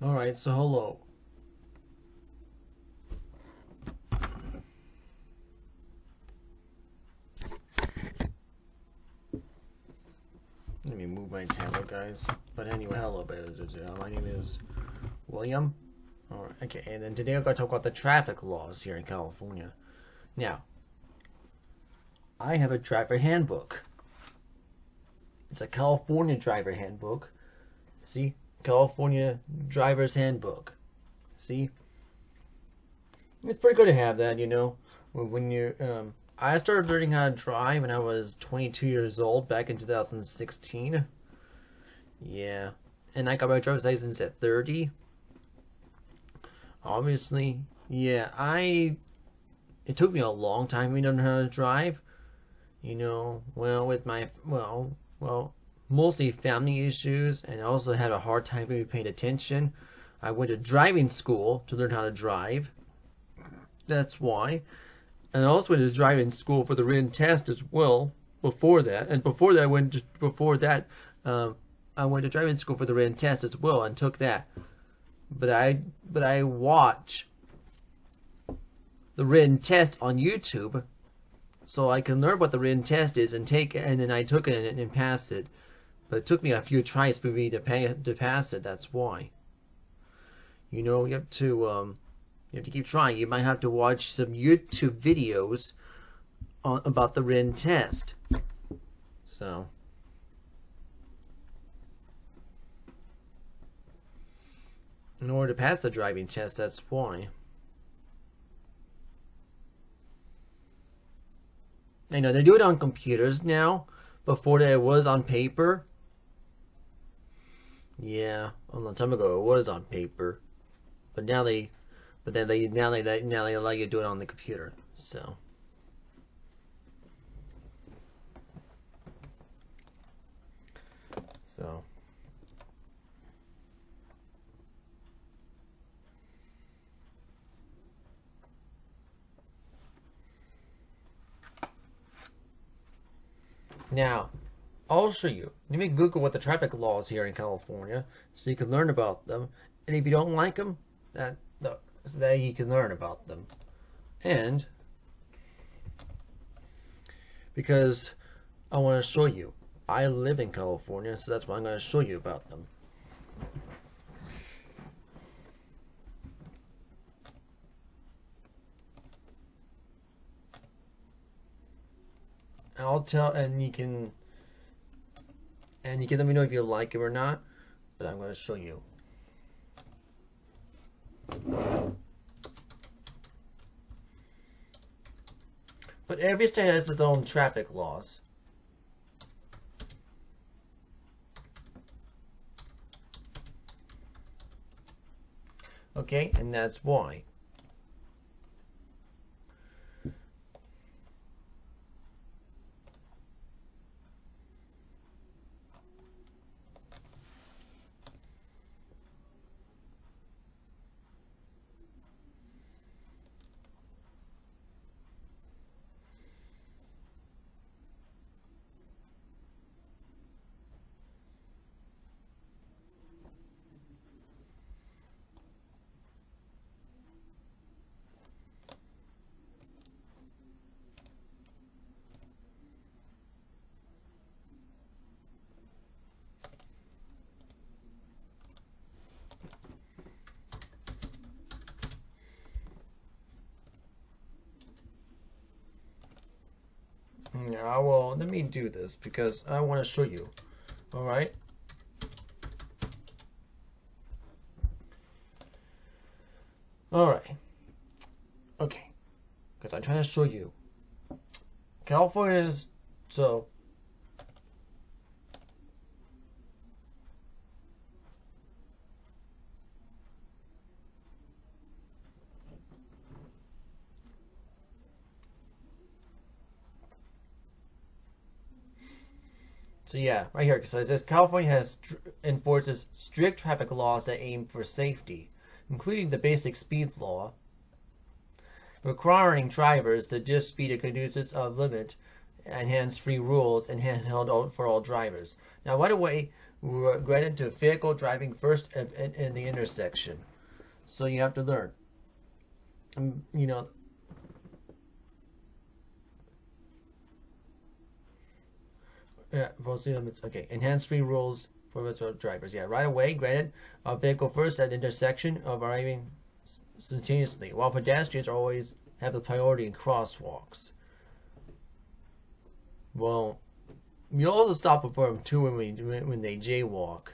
Alright, so hello. Let me move my tablet, guys. But anyway, hello, my name is William. Alright, okay, and then today I'm going to talk about the traffic laws here in California. Now, I have a driver handbook. It's a California driver handbook. See? California driver's handbook. See? It's pretty good to have that, you know. When you I started learning how to drive when I was 22 years old back in 2016. Yeah. And I got my driver's license at 30. Obviously, yeah, it took me a long time to learn how to drive. You know, well, with my, mostly family issues, and I also had a hard time really paying attention. I went to driving school to learn how to drive. That's why. And I also went to driving school for the written test as well. Before that, I went to driving school for the written test as well and took that. But I watch the written test on YouTube, so I can learn what the written test is and then I took it and passed it. But it took me a few tries for me to pass it. That's why. You know, you have to keep trying. You might have to watch some YouTube videos about the written test. So. In order to pass the driving test, that's why. I know they do it on computers now. Before that, it was on paper. Yeah, a long time ago it was on paper, but now they allow you to do it on the computer. So. Now, I'll show you. Let me Google what the traffic laws here in California, so you can learn about them. And if you don't like them, so that you can learn about them. And because I want to show you, I live in California, so that's why I'm going to show you about them. I'll tell, and you can let me know if you like it or not, but I'm going to show you. But every state has its own traffic laws. Okay, and that's why. Yeah, well, let me do this because I want to show you. Alright? Alright. Okay. Because I'm trying to show you. California is so. So yeah, right here, because it says California enforces strict traffic laws that aim for safety, including the basic speed law, requiring drivers to just speed a conducive limit and hands-free rules and handheld for all drivers. Now, by the way, granted to vehicle driving first in the intersection. So you have to learn. You know. Yeah, velocity limits. Okay, enhanced free rules for drivers. Yeah, right away, granted, a vehicle first at intersection of arriving simultaneously, while pedestrians always have the priority in crosswalks. Well, you also stop before them too when they jaywalk.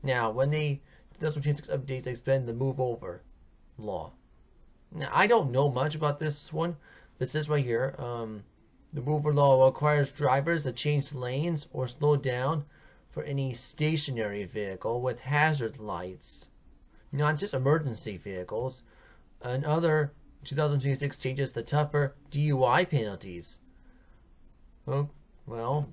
Now, when they 2026 updates expand the move over law. Now, I don't know much about this one, but it says right here, the move over law requires drivers to change lanes or slow down for any stationary vehicle with hazard lights, not just emergency vehicles. And other 2026 changes to tougher DUI penalties. Oh, well,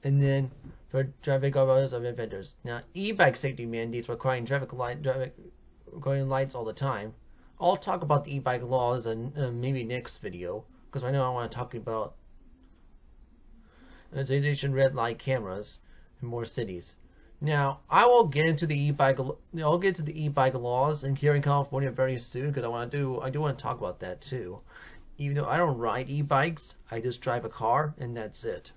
and then for traffic others of offenders. Now, e-bike safety mandates requiring traffic lights all the time. I'll talk about the e-bike laws in maybe next video, because I know I want to talk about red light cameras in more cities. Now, I will get into the e-bike. I'll get to the e-bike laws in here in California very soon, because I do want to talk about that too. Even though I don't ride e-bikes, I just drive a car, and that's it.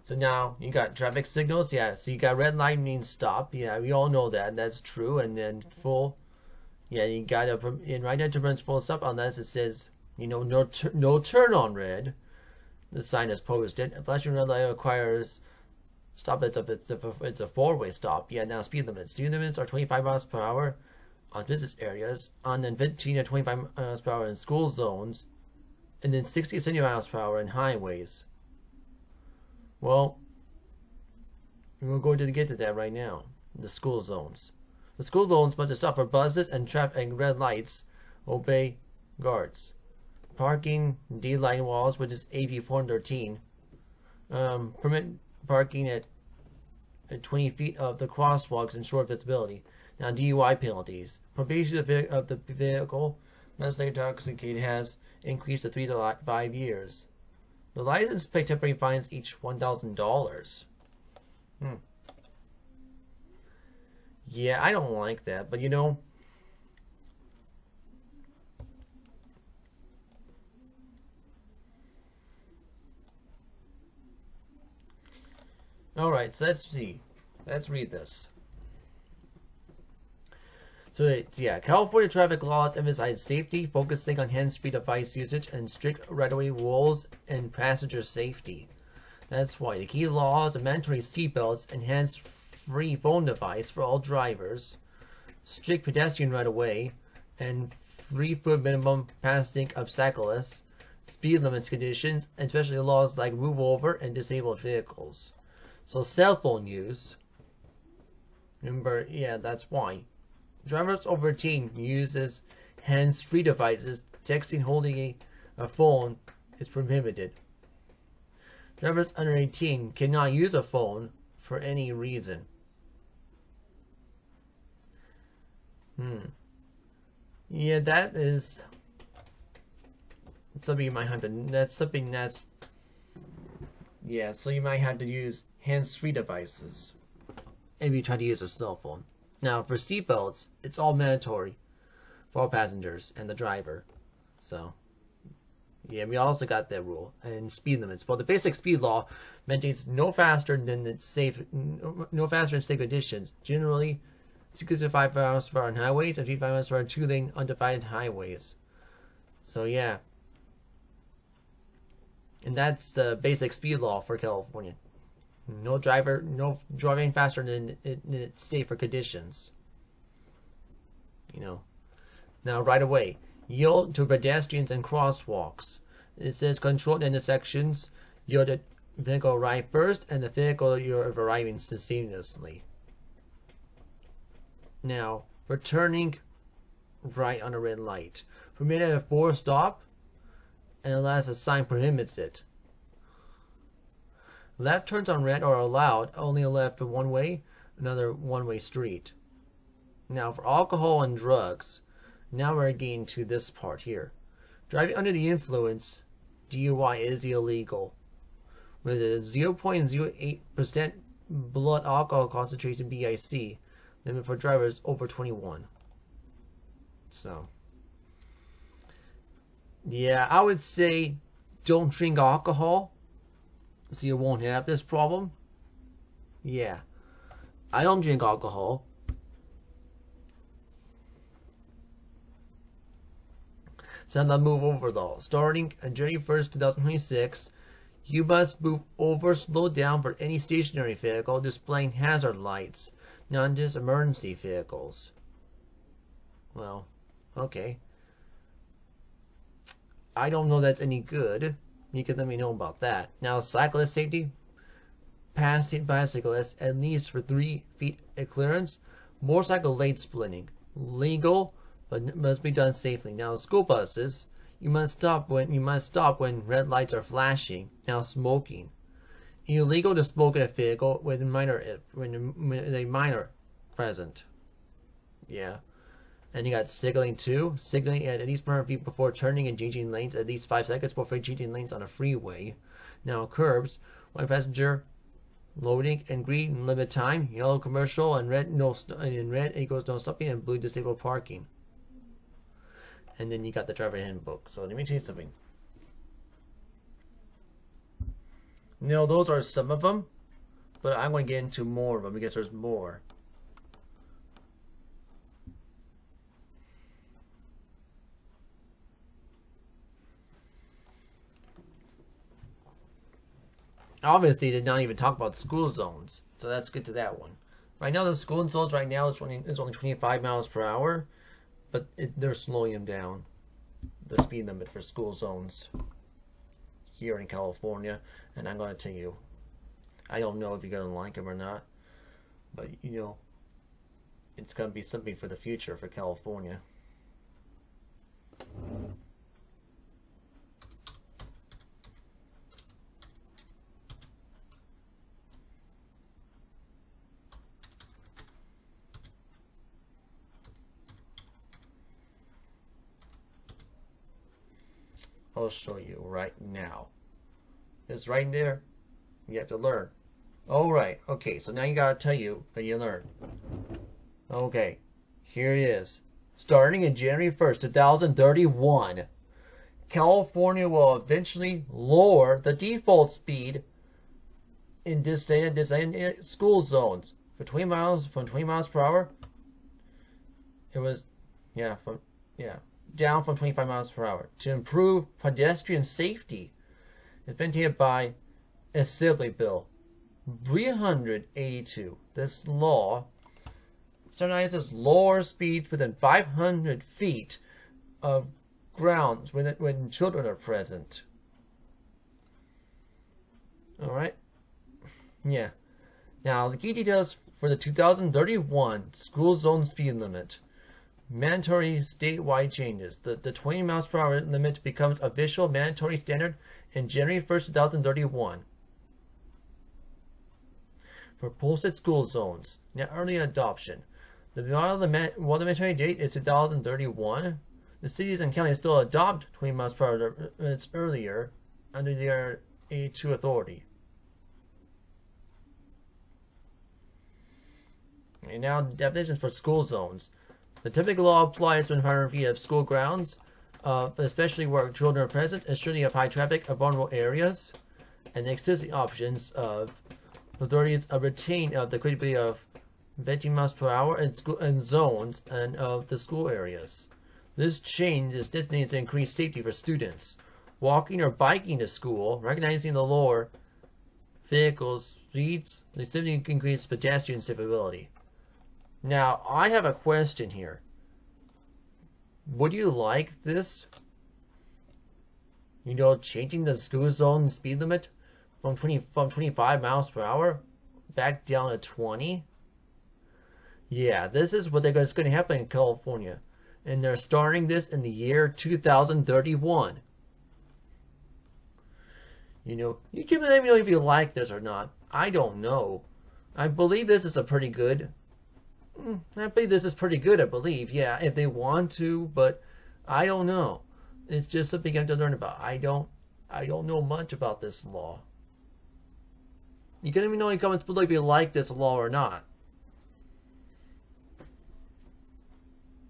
So now you got traffic signals, yeah. So you got red light means stop, yeah. We all know that. That's true. And then full, yeah. You got in right into prevents full stop unless it says, you know, no turn on red. The sign is posted. A flashing red light requires stop. It's a four-way stop. Yeah. Now speed limits. Speed limits are 25 miles per hour on business areas, on then 15 to 25 miles per hour in school zones, and then 60 to 70 miles per hour in highways. Well, we're going to get to that right now. The school zones. The school zones must stop for buses and traffic and red lights. Obey guards. Parking D-line walls, which is AB 413. Permit parking at 20 feet of the crosswalks and short visibility. Now, DUI penalties. Probation of the vehicle must be intoxicated has increased to 3 to 5 years. The license pay temporary fines each $1,000. Yeah, I don't like that, but you know. Alright, so let's see. Let's read this. So it's, yeah, California traffic laws emphasize safety, focusing on hands-free device usage and strict right-of-way rules and passenger safety. That's why the key laws are mandatory seatbelts and hands-free phone device for all drivers, strict pedestrian right-of-way, and 3-foot minimum passing of cyclists, speed limits conditions, and especially laws like move over and disabled vehicles. So cell phone use. Remember, yeah, that's why. Drivers over 18 uses hands-free devices. Texting holding a phone is prohibited. Drivers under 18 cannot use a phone for any reason. Yeah, that is something you might have to. That's something that's. Yeah, so you might have to use hands-free devices if you try to use a cell phone. Now, for seatbelts, it's all mandatory for all passengers and the driver. So, yeah, we also got that rule. And speed limits. But the basic speed law maintains no faster than it's safe, no faster in safe conditions. Generally, 65 miles per hour on highways and 55 miles per hour on two-lane undivided highways. So, yeah. And that's the basic speed law for California. No driving faster than it's safer conditions. You know. Now, right away, yield to pedestrians and crosswalks. It says controlled intersections. Yield the vehicle arrive first, and the vehicle you're arriving simultaneously. Now, for turning right on a red light, permitted at a 4 stop, and unless a sign prohibits it. Left turns on red are allowed, only left for one way, another one-way street. Now for alcohol and drugs, now we're getting to this part here. Driving under the influence, DUI is illegal. with a 0.08% blood alcohol concentration BIC limit for drivers over 21. So, yeah, I would say don't drink alcohol so you won't have this problem. Yeah, I don't drink alcohol. So now move over though. Starting on January 1st, 2026, you must move over, slow down for any stationary vehicle displaying hazard lights, not just emergency vehicles. Well, okay. I don't know that's any good. You can let me know about that. Now, cyclist safety. Pass bicyclists at least for 3 feet of clearance. Motorcycle lane splitting. Legal, but must be done safely. Now, school buses. You must stop when red lights are flashing. Now, smoking. Illegal to smoke in a vehicle with a minor present. Yeah. And you got signaling too. Signaling at least 100 feet before turning and changing lanes. At least 5 seconds before changing lanes on a freeway. Now, curbs. One passenger loading and green limit time. Yellow commercial and red equals no stopping and blue disabled parking. And then you got the driver handbook. So let me tell you something. Now those are some of them, but I'm going to get into more of them because there's more. Obviously, they did not even talk about school zones, so let's get to that one. Right now, the school zones right now is only 25 miles per hour, but they're slowing them down. The speed limit for school zones here in California, and I'm going to tell you, I don't know if you're going to like them or not, but you know, it's going to be something for the future for California. I'll show you right now. It's right there. You have to learn. Alright, okay, so now you gotta tell you that you learn. Okay, here it is. Starting in January 1st, 2031, California will eventually lower the default speed in designated school zones for 20 miles per hour. It was, down from 25 miles per hour to improve pedestrian safety. It's been taken by Assembly Bill 382. This law recognizes lower speeds within 500 feet of grounds when children are present. Alright? Yeah. Now, the key details for the 2031 school zone speed limit. Mandatory statewide changes. The 20 miles per hour limit becomes official mandatory standard in January 1st, 2031. For posted school zones, now early adoption. While the mandatory date is 2031, the cities and counties still adopt 20 miles per hour minutes earlier under their A2 authority. And now definitions for school zones. The typical law applies when 500 feet of school grounds, especially where children are present, and surely of high traffic or vulnerable areas, and the existing options of authorities retain of the credibility of 15 miles per hour in school and zones and of the school areas. This change is designated to increase safety for students walking or biking to school, recognizing the lower vehicles speeds, they significantly increase pedestrian civility. Now, I have a question here. Would you like this? You know, changing the school zone speed limit from 25 miles per hour back down to 20? Yeah, this is what's going to happen in California. And they're starting this in the year 2031. You know, you can let me know if you like this or not. I don't know. I believe this is a pretty good... I believe this is pretty good, I believe. Yeah, if they want to, but I don't know. It's just something I have to learn about. I don't know much about this law. You can let me know in the comments below if you like this law or not.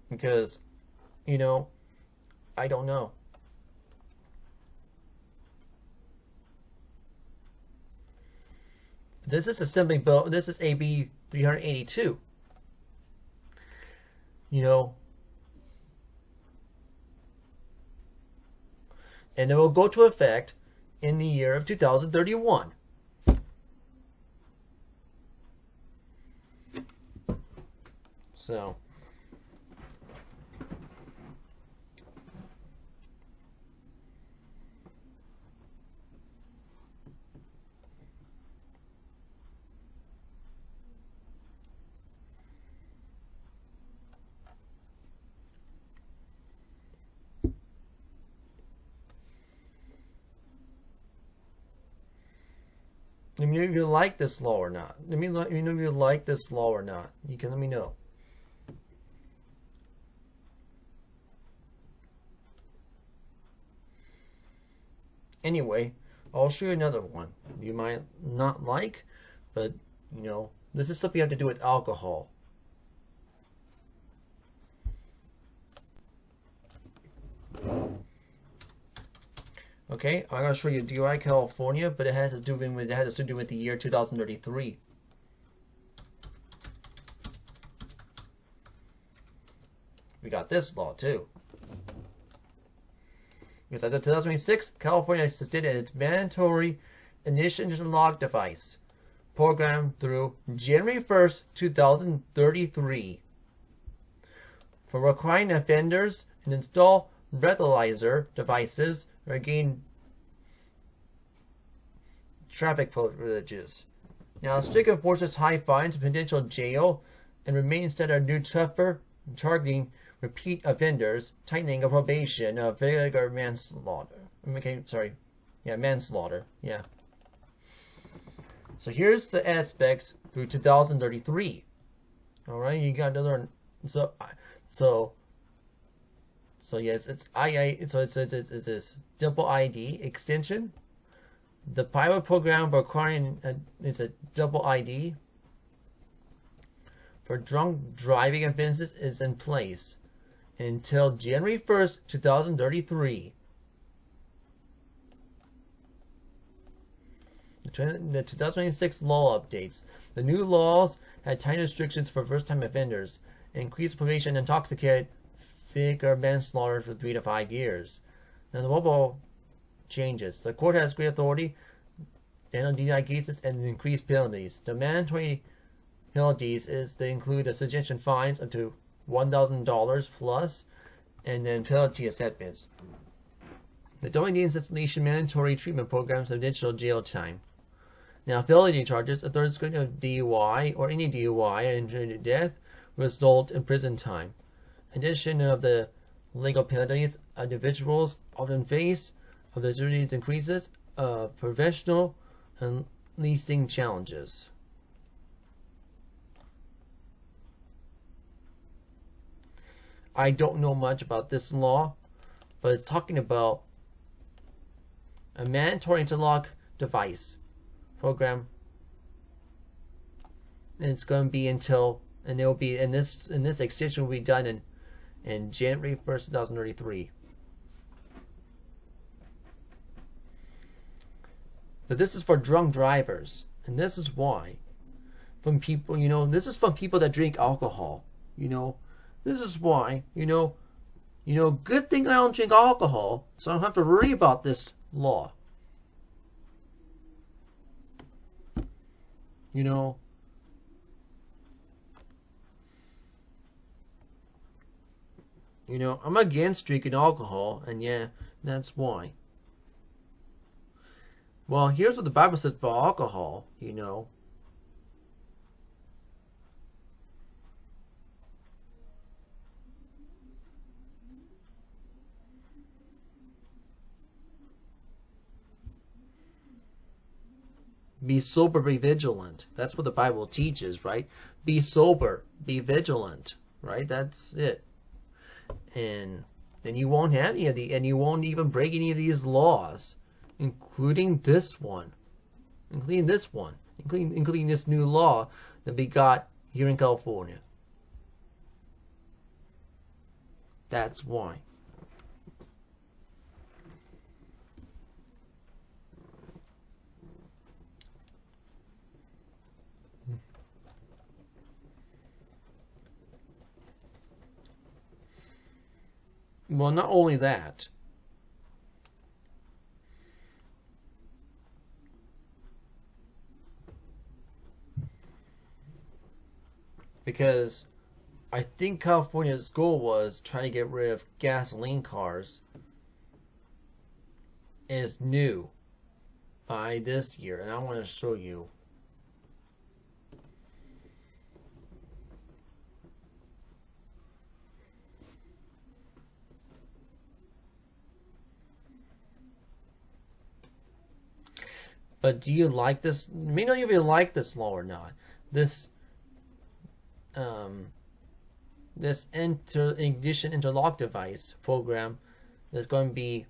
Because, you know, I don't know. This is assembly bill. This is AB 382. You know, and it will go to effect in the year of 2031. So, let me know if you like this law or not. Let me know if you like this law or not. You can let me know. Anyway, I'll show you another one you might not like, but you know, this is something you have to do with alcohol. Okay, I'm gonna show you DUI California, but it has to do with the year 2033. We got this law too. Because after 2026, California sustained its mandatory ignition lock device program through January 1st, 2033, for requiring offenders to install breathalyzer devices or gain traffic privileges. Now, strict enforcers, high fines, potential jail, and remain instead of new tougher targeting repeat offenders, tightening of probation of vehicular manslaughter. Okay, sorry. Yeah, manslaughter. Yeah. So here's the aspects through 2033. All right, you got another. So yes, it's it's double ID extension. The pilot program requiring it's a double ID for drunk driving offenses is in place until January 1st, 2033. The 2026 law updates. The new laws had tighter restrictions for first-time offenders, increased probation intoxicated vehicular manslaughter for 3 to 5 years. Now the mobile changes. The court has great authority to handle DUI cases and increased penalties. The mandatory penalties they include a suggestion fines up to $1,000 plus, and then penalty assessments. The WD installation mandatory treatment programs of additional jail time. Now, felony charges, a third degree of DUI or any DUI and injury to death result in prison time. Addition of the legal penalties individuals often face of the duties increases professional and leasing challenges. I don't know much about this law, but it's talking about a mandatory interlock device program, and it's going to be until, and it will be in this extension will be done in January 1st, 2033. But this is for drunk drivers, and this is why. From people, this is from people that drink alcohol, This is why, good thing I don't drink alcohol, so I don't have to worry about this law. I'm against drinking alcohol, and yeah, that's why. Well, here's what the Bible says about alcohol, Be sober, be vigilant. That's what the Bible teaches, right? Be sober, be vigilant, right? That's it. And then you won't have any of and you won't even break any of these laws, including this one. including this new law that we got here in California. That's why. Well, not only that. Because I think California's goal was trying to get rid of gasoline cars as new by this year, and I want to show you. But do you like this? May not even like this law or not. This ignition interlock device program that's going to be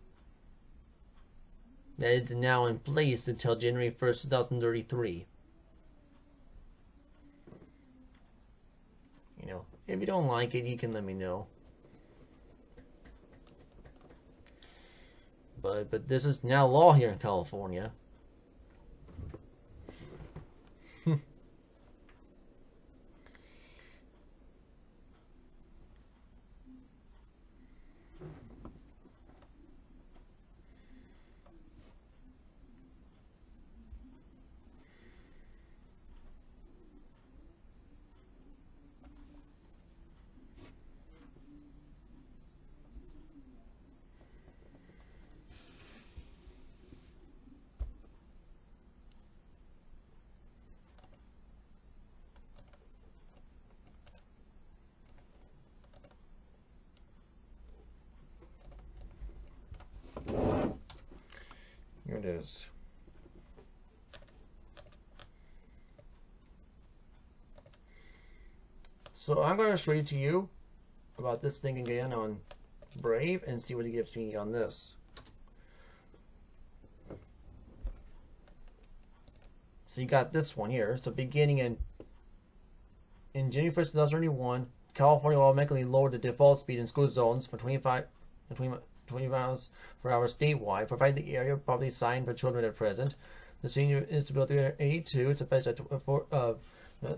that is now in place until January 1st, 2033. You know, if you don't like it, you can let me know. But this is now law here in California. Here it is. So I'm going to show it to you about this thing again on Brave and see what it gives me on this. So you got this one here. So beginning in January 1st, 2021, California will automatically lower the default speed in school zones from 25 to 20 miles per hour statewide, provided the area properly signed for children at present. The senior is Bill 382. It's a base to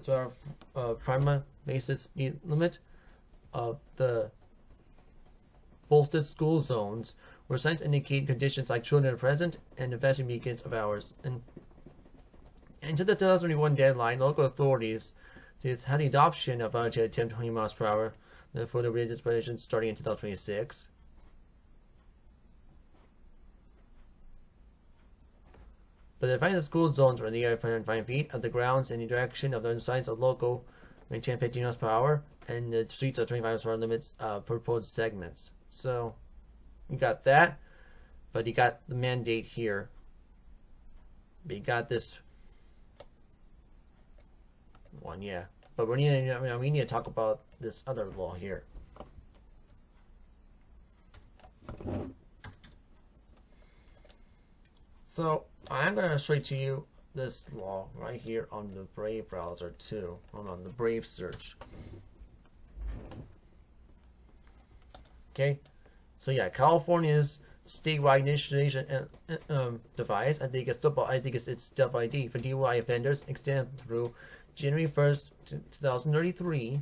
our prima basis speed limit of the bolstered school zones, where signs indicate conditions like children are present and the flashing beacons of hours. And to the 2021 deadline, local authorities had the adoption of voluntary attempt 20 miles per hour for the related dispositions starting in 2026. But defining the school zones were in the area of 105 feet of the grounds in the direction of the signs of local maintain 15 miles per hour, and the streets are 25 miles per hour limits proposed segments. So you got that, but you got the mandate here. But you got this one, yeah. But we need to talk about this other law here. So I'm going to show to you this law right here on the Brave browser too. On the Brave search. Okay, so yeah, California's statewide initiation device. I think it's its Step ID for DUI offenders extended through January 1st, 2033.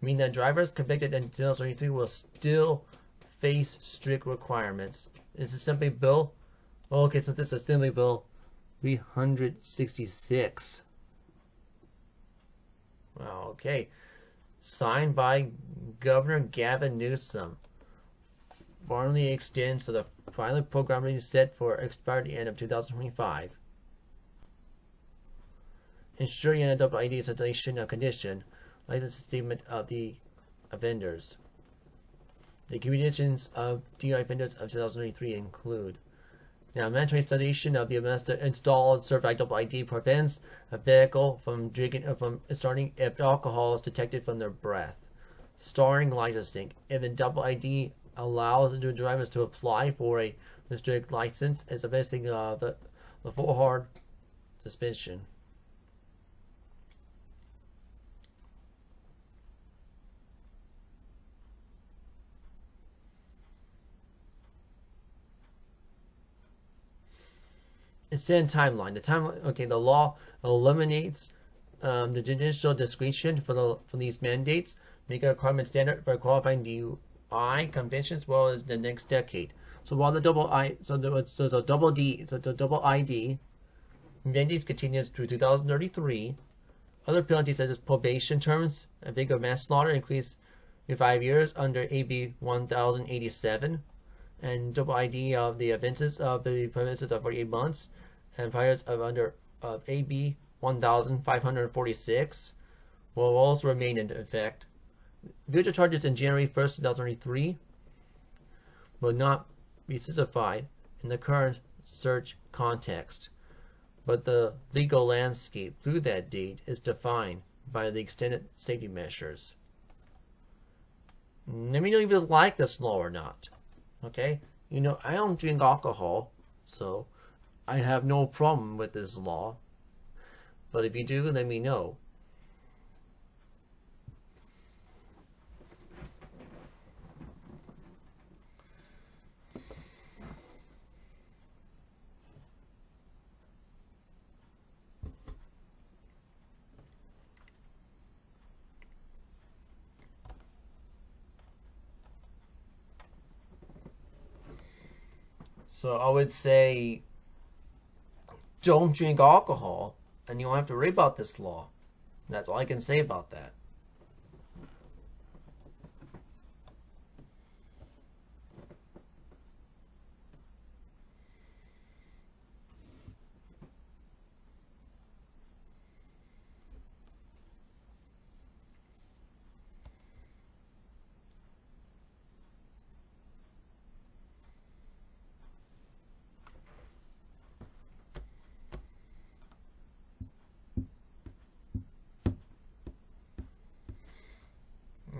Meaning that drivers convicted in 2033 will still face strict requirements. This is simply Bill. Okay, so this is Assembly Bill 366. Okay. Signed by Governor Gavin Newsom. Formally extends to the final program set for expiry end of 2025. Ensuring a double ID installation of condition, license statement of the offenders. The conditions of DUI offenders of 2023 include: now, mandatory installation of the installed certified double ID prevents a vehicle from starting if alcohol is detected from their breath. Starting licensing: if the double ID allows the drivers to apply for a restricted license, it's basically the full hard suspension. Extended timeline. The law eliminates the judicial discretion for these mandates, make a requirement standard for qualifying DUI convictions as well as the next decade. So while the double ID mandates continues through 2033, other penalties such as probation terms and vigor manslaughter increase to 5 years under AB 1087, and double ID of the offenses of the premises of 48 months, and priors of AB 1546 will also remain in effect. Future charges in January 1st, 2023 will not be specified in the current search context, but the legal landscape through that date is defined by the extended safety measures. Let me know if you like this law or not. Okay? You know, I don't drink alcohol, so I have no problem with this law. But if you do, let me know. So I would say, don't drink alcohol, and you don't have to worry about this law. That's all I can say about that.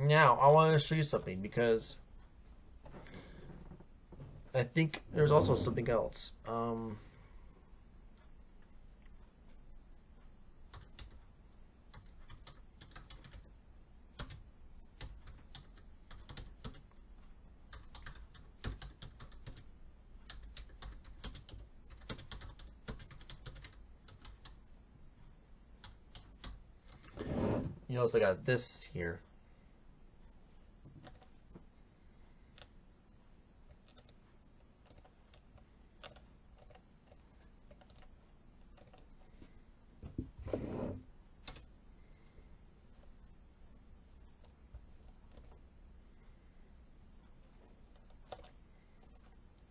Now, I want to show you something because I think there's also something else. You also got this here.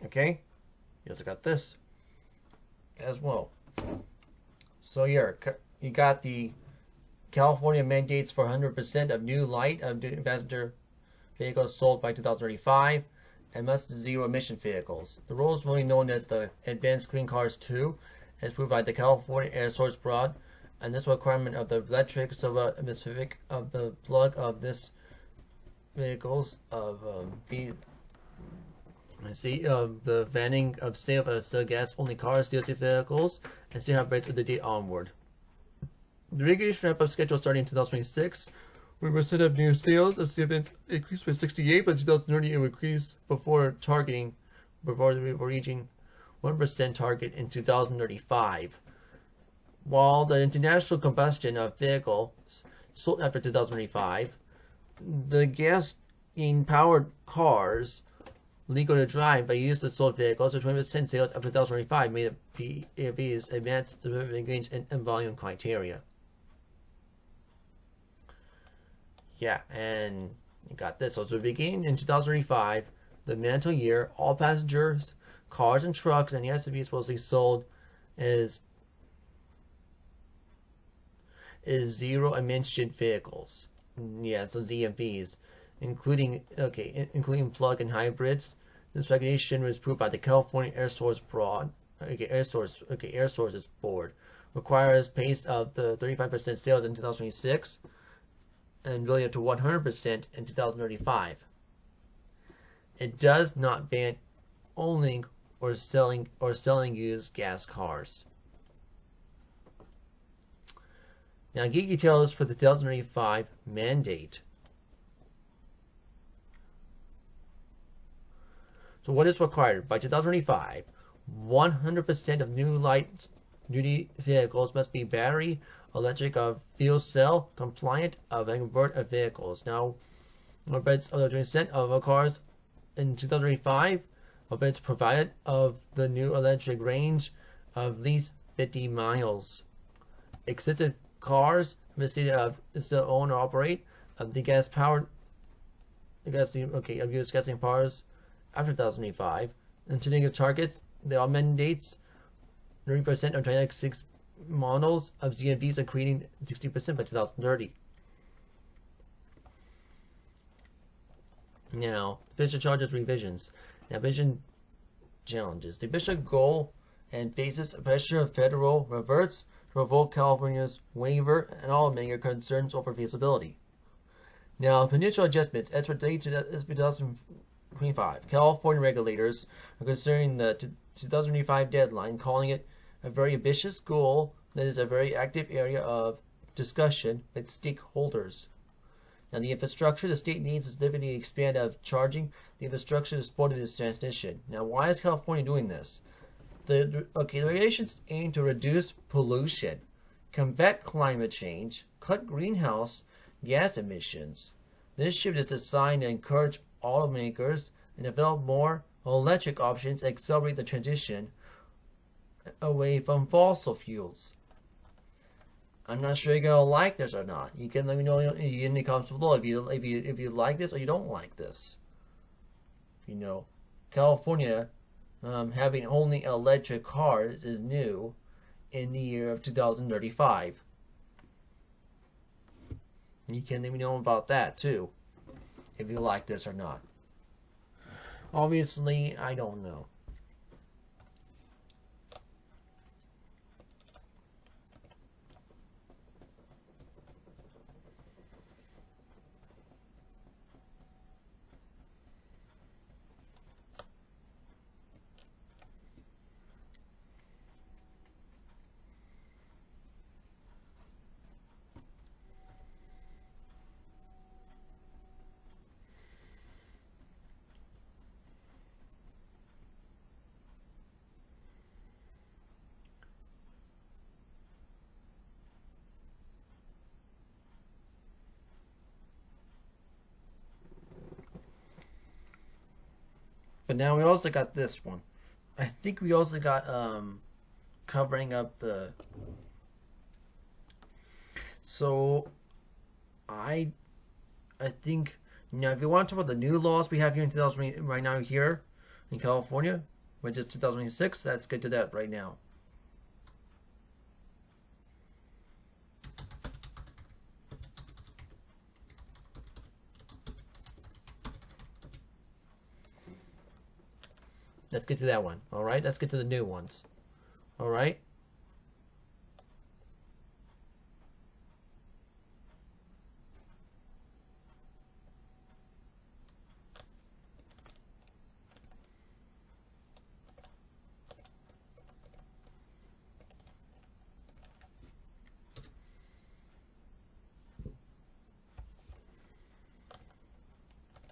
Okay, you also got this as well. So you got the California mandates for 100% of new light passenger vehicles sold by 2035 and must zero emission vehicles. The rule is really known as the Advanced Clean Cars 2, as approved by the California Air Source Board, and this requirement of the electric atmospheric of the plug of this vehicles of the banning of sale of gas only cars, DLC vehicles, and see how it breaks of the date onward. The regulation ramp-up schedule starting in 2026, where percent of new sales of CFNs increased by 68, but 2030 it will increase before reaching 1% target in 2035. While the international combustion of vehicles sold after 2035, the gas-powered cars legal to drive by use of sold vehicles with 20% sales after 2025 made PAVs advanced the range and volume criteria. Yeah, and you got this. So to begin in 2035, the mandatory year, all passengers, cars and trucks and SUVs will be sold is zero emission vehicles. Yeah, so ZMVs, including plug-in hybrids. This regulation was approved by the California Air Sources Board. Requires pace of the 35% sales in 2026 and really up to 100% in 2035. It does not ban owning or selling used gas cars. Now, geek details for the 2035 mandate. So what is required? By 2035, 100% of new light-duty vehicles must be battery, electric, fuel cell compliant of convert vehicles. Now, beds of the 20% of cars in 2035, beds provided of the new electric range of at least 50 miles. Existing cars must still own or operate the gas-powered use gasoline cars after 2005. And to negative targets, there are mandates 30% of 2026 models of ZMVs, creating 60% by 2030. Now, vision charges revisions. Now, vision challenges. The vision goal and faces pressure of federal reverts to revoke California's waiver and all major concerns over feasibility. Now, potential adjustments as for date to 2025. California regulators are considering the 2025 deadline, calling it a very ambitious goal that is a very active area of discussion with stakeholders. Now, the infrastructure the state needs is significantly expand of charging the infrastructure to support this transition. Now, why is California doing this? The regulations aim to reduce pollution, combat climate change, cut greenhouse gas emissions. This shift is designed to encourage automakers and develop more electric options, accelerate the transition away from fossil fuels. I'm not sure you're gonna like this or not. You can let me know in the comments below if you like this or you don't like this. California having only electric cars is new in the year of 2035. You can let me know about that too, if you like this or not. Obviously, I don't know. But now we also got this one. I think we also got covering up the. So I think if you want to talk about the new laws we have here in 2000 right now here in California, which is 2026, let's get to that right now. Let's get to that one. All right, let's get to the new ones. All right.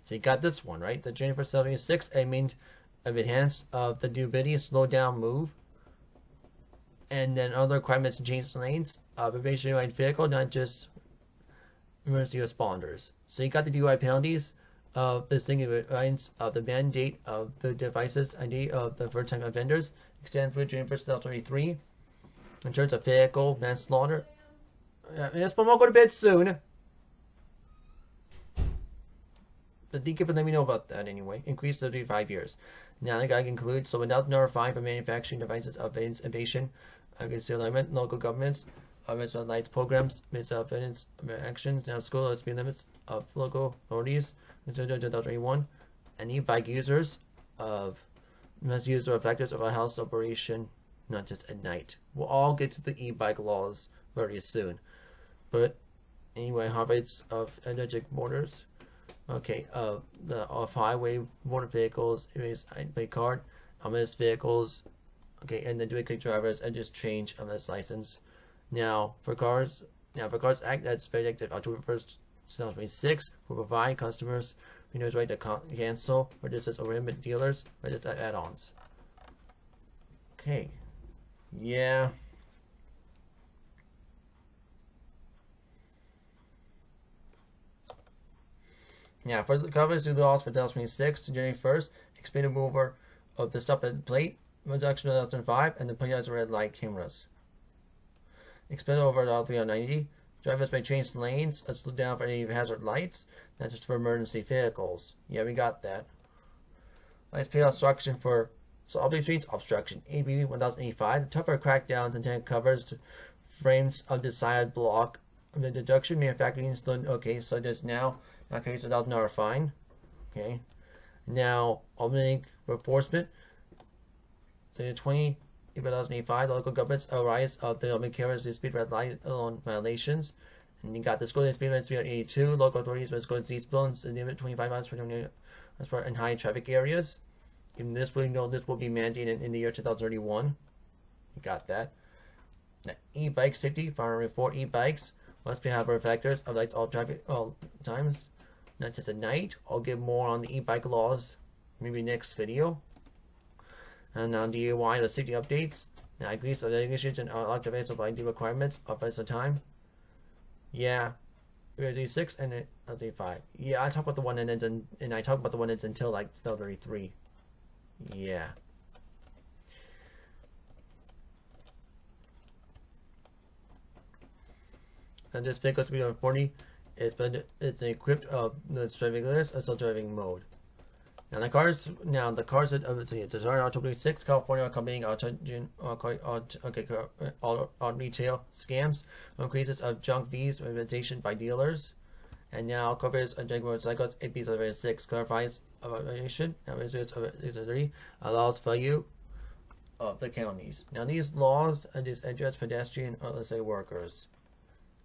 So you got this one, right? The Jennifer 76, I mean, of enhanced the durability, slow down, move, and then other requirements to change lanes of a stationary vehicle, not just emergency responders. So you got the DUI penalties of the significance of the mandate of the devices ID of the first time offenders extend through January 2023. In terms of vehicle manslaughter, yes, but I'll go to bed soon. But thank you for letting me know about that anyway. Increase to 35 years. Now the guy concludes, so $1,000 fine for manufacturing devices of innovation against the alignment, local governments, red lights programs, means of evidence actions, now school speed limits of local authorities, 2021, and e-bike users must use or factors of a house operation, not just at night. We'll all get to the e-bike laws very soon. But anyway, heart rates of electric motors. Okay, the off-highway motor vehicles, erase plate card, MS vehicles, okay, and then do-it-quick drivers, and just change MS license. Now, for cars Now, the Cards Act that's effective October 1st, 2026 will provide customers with the right to cancel registered overhead dealers registered add-ons. Okay. Yeah. Now, for the coverage of the laws for 2026 to January 1st, expanded removal of the stop and plate, reduction of 2005, and the plate has red light cameras. Expanded over to 390. Drivers may change lanes and slow down for any hazard lights, not just for emergency vehicles. Yeah, we got that. Lights pay obstruction for obstruction streets, obstruction. AB 1085, the tougher crackdowns intended covers frames of the side block of the deduction manufacturing still okay, so just now okay, so $1,000 fine. Okay. Now automatic enforcement. So 20 2005, the local government's arise of the automatic cameras to speed red light on violations. And you got the school speed limit 382. Local authorities must go to these zones and limit 25 miles per in high traffic areas. And this will this will be mandated in the year 2031. You got that. Now, e-bike safety, 504 e-bikes must be have reflectors of lights all traffic all times, not just at night. I'll give more on the e-bike laws maybe next video. And on DIY, the safety updates. Now, agrees on the issues and activates of ID requirements of the time. Yeah. 36 and then 5. Yeah, I talk about the one that ends in, and I talk about the one that ends until like 33. Yeah. And this vehicle speed of 40. It's equipped of the driving regulators, also driving mode. Now the cars that Desire October 26, California accompanying all retail scams, increases of junk fees, representation by dealers, and now covers junk motorcycles. AP 6 clarifies evaluation. Now allows value of the counties. Now these laws address pedestrian or let's say workers.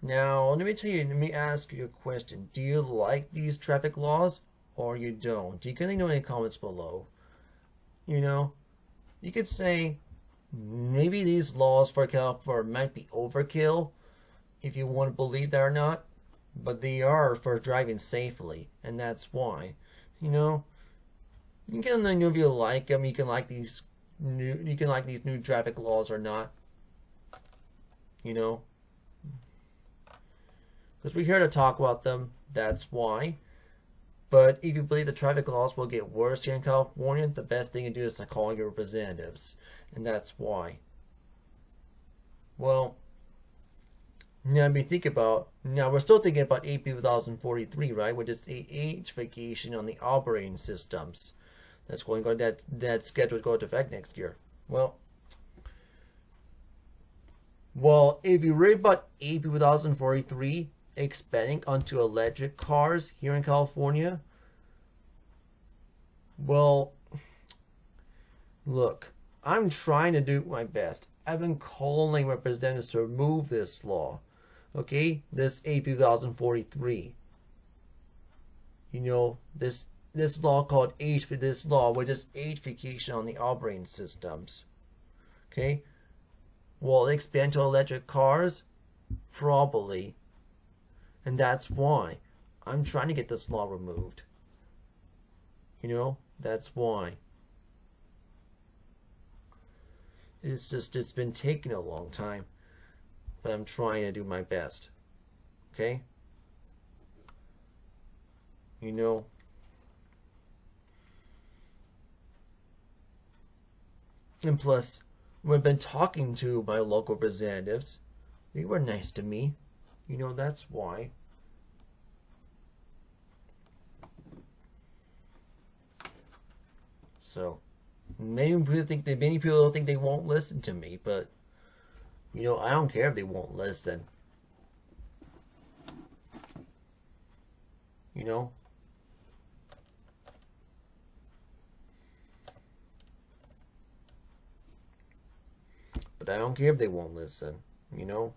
Now let me ask you a question. Do you like these traffic laws? Or you don't? You can leave in the comments below. You know, you could say maybe these laws for California might be overkill, if you want to believe that or not, but they are for driving safely, and that's why. You know, you can know if you like them. You can like these new traffic laws or not. You know, because we're here to talk about them. That's why. But if you believe the traffic laws will get worse here in California, the best thing to do is to call your representatives. And that's why. Well, now we're still thinking about AP 1043, right? Which is the age vacation on the operating systems. That's scheduled to go into effect next year. Well, if you read about AP 1043, expanding onto electric cars here in California, well, look, I'm trying to do my best. I've been calling representatives to remove this law, okay? This AP 2043. You know, this law called this law, which is age vacation on the operating systems, okay? Will it expand to electric cars? Probably. And that's why I'm trying to get this law removed. You know, that's why. It's been taking a long time. But I'm trying to do my best. Okay? You know. And plus, when I've been talking to my local representatives, they were nice to me. You know, that's why. So, many people think they won't listen to me, but you know, I don't care if they won't listen. You know? But I don't care if they won't listen, you know?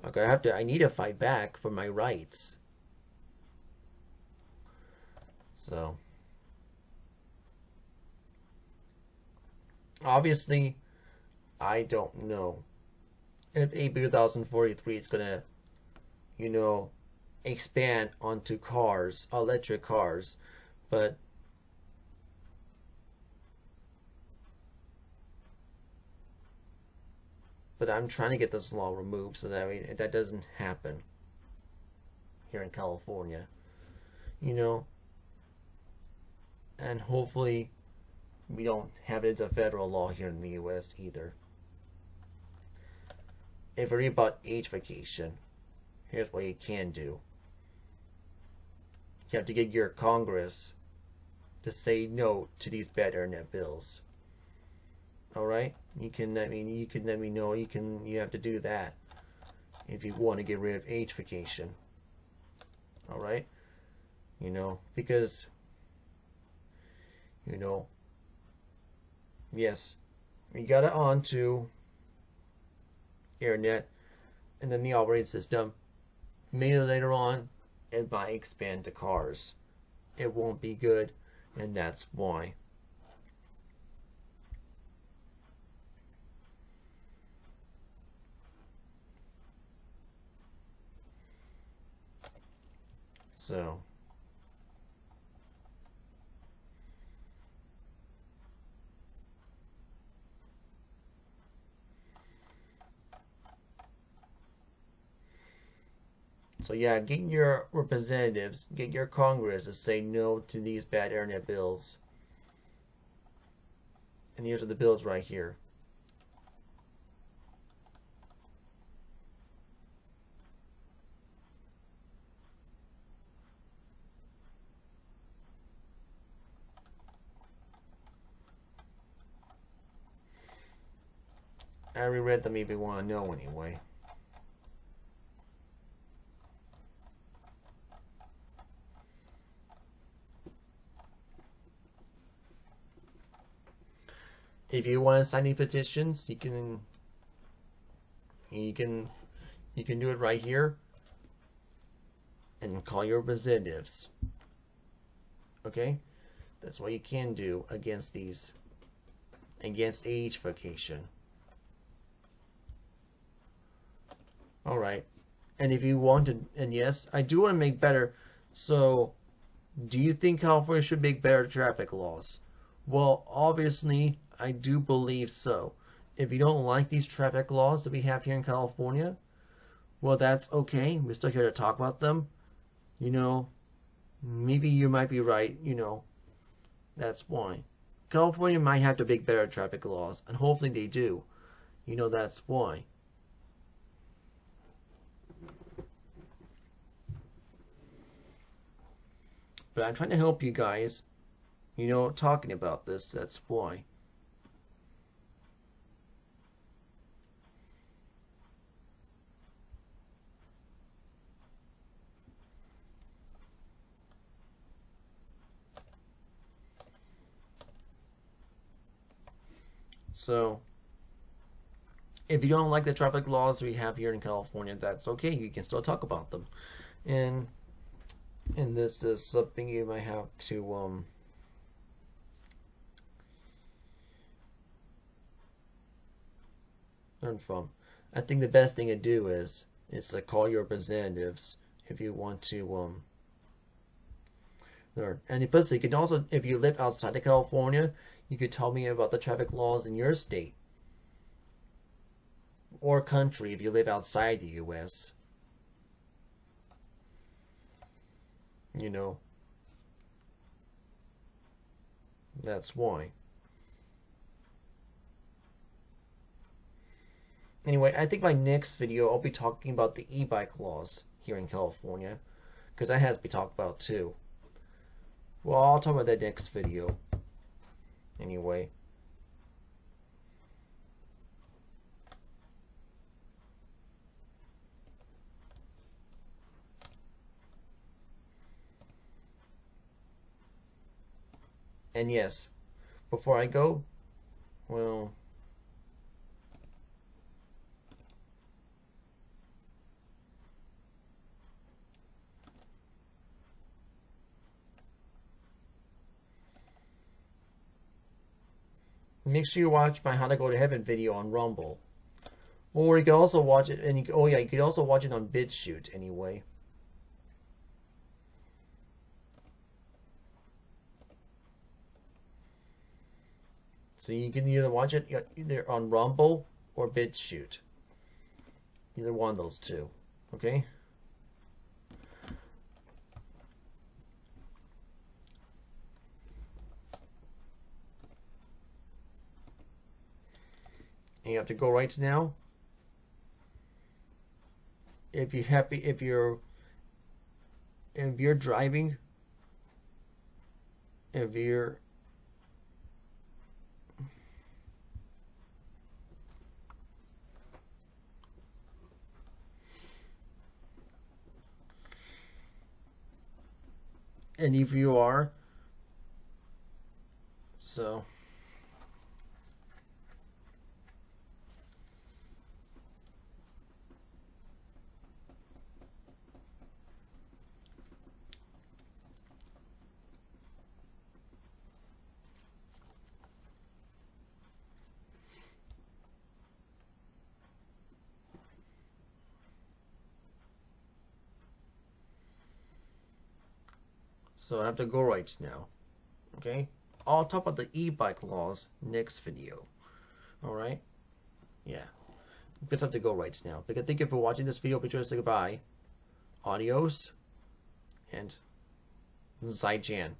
Like I need to fight back for my rights. So obviously I don't know if AB 1043 is gonna you know, expand onto cars, electric cars, but I'm trying to get this law removed so that that doesn't happen here in California, you know, and hopefully we don't have it as a federal law here in the U.S. either. If you read about age vacation, here's what you can do. You have to get your Congress to say no to these bad internet bills. All right, you can let me know. You have to do that if you want to get rid of age vacation. All right, you know, because you know, yes, we got it onto internet and then the operating system. Maybe later on it might expand to cars. It won't be good, and that's why. So yeah, get your representatives, get your Congress to say no to these bad internet bills. And here's are the bills right here. I reread them if you want to know anyway. If you want to sign any petitions, you can do it right here and call your representatives. Okay? That's what you can do against age vacation. Alright. And if you want to, and yes, I do want to make better. So, do you think California should make better traffic laws? Well, obviously, I do believe so. If you don't like these traffic laws that we have here in California, well, that's okay. We're still here to talk about them. You know, maybe you might be right, you know. That's why. California might have to make better traffic laws, and hopefully they do. You know, that's why. But I'm trying to help you guys, you know, talking about this, that's why. So, if you don't like the traffic laws we have here in California, that's okay. You can still talk about them. And this is something you might have to learn from. I think the best thing to do is to call your representatives if you want to learn. And plus, you can also, if you live outside of California, you could tell me about the traffic laws in your state or country if you live outside the U.S. You know, that's why. Anyway, I think my next video I'll be talking about the e-bike laws here in California, because that has to be talked about too. Well, I'll talk about that next video. Anyway. And yes, before I go, well, make sure you watch my How to Go to Heaven video on Rumble. Or you can also watch it, and oh yeah, you can also watch it on BitChute anyway. So you can either watch it either on Rumble or BitChute. Either one of those two. Okay? And you have to go right now. If you're driving, if you're and if you are, so I have to go right now. Okay? I'll talk about the e-bike laws next video. Alright? Yeah. Because I have to go right now. But thank you for watching this video. Be sure to say goodbye. Adios. And Zaijian.